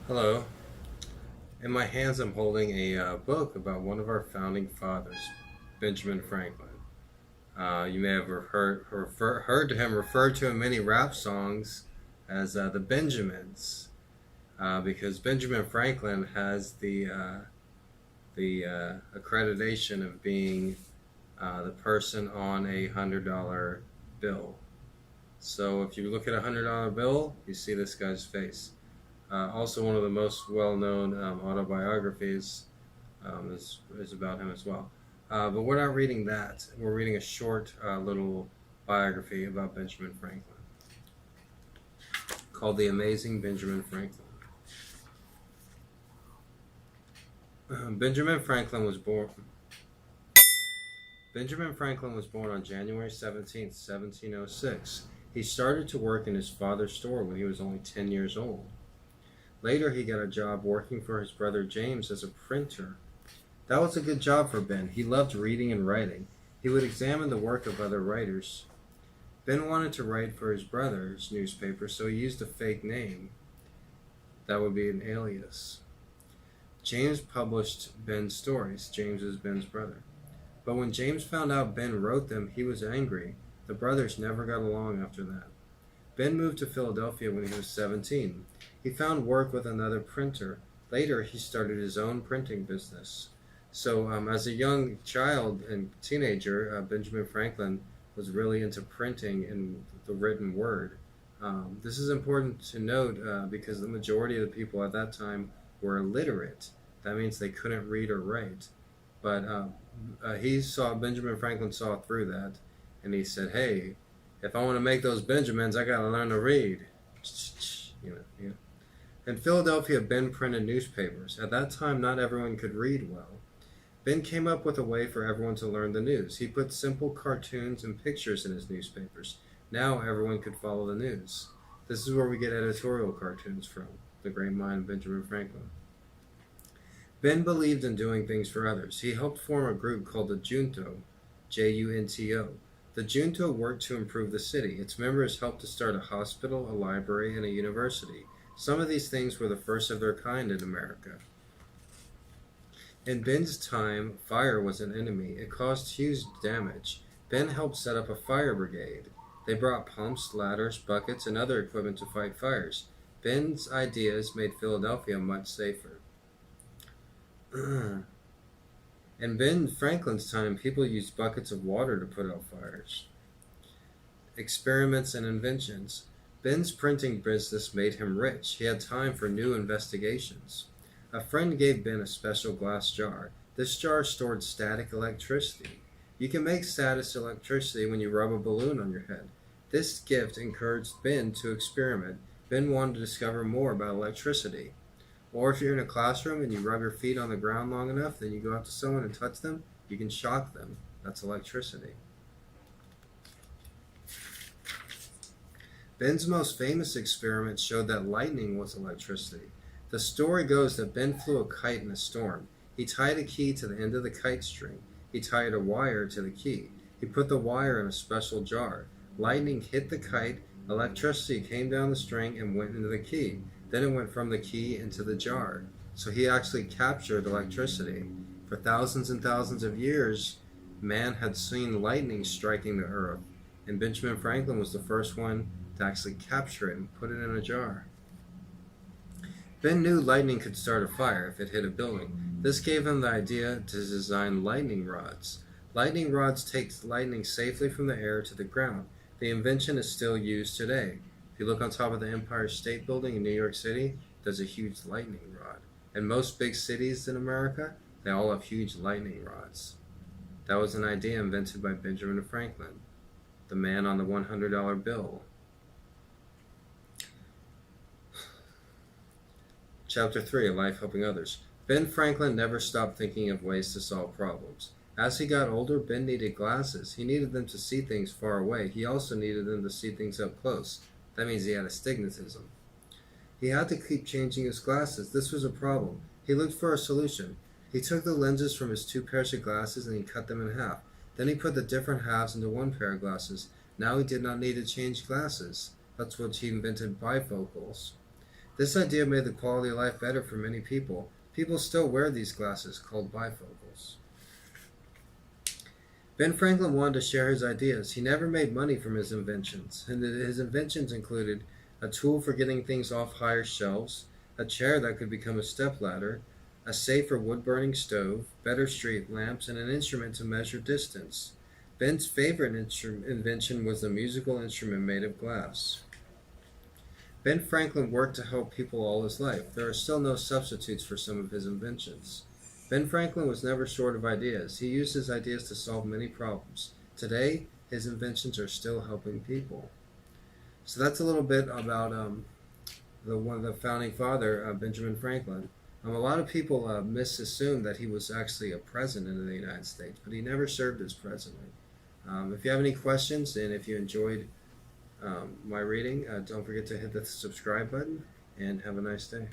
Hello. In my hands, I'm holding a book about one of our founding fathers, Benjamin Franklin. You may have heard to him referred to in many rap songs as the Benjamins, because Benjamin Franklin has the accreditation of being the person on a $100 bill. So if you look at a $100 bill, you see this guy's face. Also, one of the most well-known autobiographies is about him as well. But we're not reading that. We're reading a short little biography about Benjamin Franklin called "The Amazing Benjamin Franklin." Benjamin Franklin was born. Benjamin Franklin was born on January 17th, 1706. He started to work in his father's store when he was only 10 years old. Later, he got a job working for his brother James as a printer. That was a good job for Ben. He loved reading and writing. He would examine the work of other writers. Ben wanted to write for his brother's newspaper, so he used a fake name. That would be an alias. James published Ben's stories. James is Ben's brother. But when James found out Ben wrote them, he was angry. The brothers never got along after that. Ben moved to Philadelphia when he was 17. He found work with another printer. Later, he started his own printing business. So, as a young child and teenager, Benjamin Franklin was really into printing and the written word. This is important to note because the majority of the people at that time were illiterate. That means they couldn't read or write. But Benjamin Franklin saw through that, and he said, "Hey, if I want to make those Benjamins, I got to learn to read." You know. In Philadelphia, Ben printed newspapers. At that time, not everyone could read well. Ben came up with a way for everyone to learn the news. He put simple cartoons and pictures in his newspapers. Now everyone could follow the news. This is where we get editorial cartoons from, the great mind Benjamin Franklin. Ben believed in doing things for others. He helped form a group called the Junto, Junto. The Junto worked to improve the city. Its members helped to start a hospital, a library, and a university. Some of these things were the first of their kind in America. In Ben's time, fire was an enemy. It caused huge damage. Ben helped set up a fire brigade. They brought pumps, ladders, buckets, and other equipment to fight fires. Ben's ideas made Philadelphia much safer. In Ben Franklin's time, people used buckets of water to put out fires. Experiments and inventions. Ben's printing business made him rich. He had time for new investigations. A friend gave Ben a special glass jar. This jar stored static electricity. You can make static electricity when you rub a balloon on your head. This gift encouraged Ben to experiment. Ben wanted to discover more about electricity. Or if you're in a classroom and you rub your feet on the ground long enough, then you go up to someone and touch them, you can shock them. That's electricity. Ben's most famous experiment showed that lightning was electricity. The story goes that Ben flew a kite in a storm. He tied a key to the end of the kite string. He tied a wire to the key. He put the wire in a special jar. Lightning hit the kite, electricity came down the string and went into the key. Then it went from the key into the jar. So he actually captured electricity. For thousands and thousands of years, man had seen lightning striking the earth, and Benjamin Franklin was the first one to actually capture it and put it in a jar. Ben knew lightning could start a fire if it hit a building. This gave him the idea to design lightning rods. Lightning rods take lightning safely from the air to the ground. The invention is still used today. If you look on top of the Empire State Building in New York City, there's a huge lightning rod. And most big cities in America, they all have huge lightning rods. That was an idea invented by Benjamin Franklin, the man on the $100 bill. Chapter 3, A Life Helping Others. Ben Franklin never stopped thinking of ways to solve problems. As he got older, Ben needed glasses. He needed them to see things far away. He also needed them to see things up close. That means he had astigmatism. He had to keep changing his glasses. This was a problem. He looked for a solution. He took the lenses from his two pairs of glasses and he cut them in half. Then he put the different halves into one pair of glasses. Now he did not need to change glasses. That's what he invented bifocals. This idea made the quality of life better for many people. People still wear these glasses called bifocals. Ben Franklin wanted to share his ideas. He never made money from his inventions, and his inventions included a tool for getting things off higher shelves, a chair that could become a stepladder, a safer wood-burning stove, better street lamps, and an instrument to measure distance. Ben's favorite invention was a musical instrument made of glass. Ben Franklin worked to help people all his life. There are still no substitutes for some of his inventions. Ben Franklin was never short of ideas. He used his ideas to solve many problems. Today, his inventions are still helping people. So that's a little bit about the founding father, Benjamin Franklin. A lot of people misassume that he was actually a president of the United States, but he never served as president. If you have any questions and if you enjoyed my reading, don't forget to hit the subscribe button and have a nice day.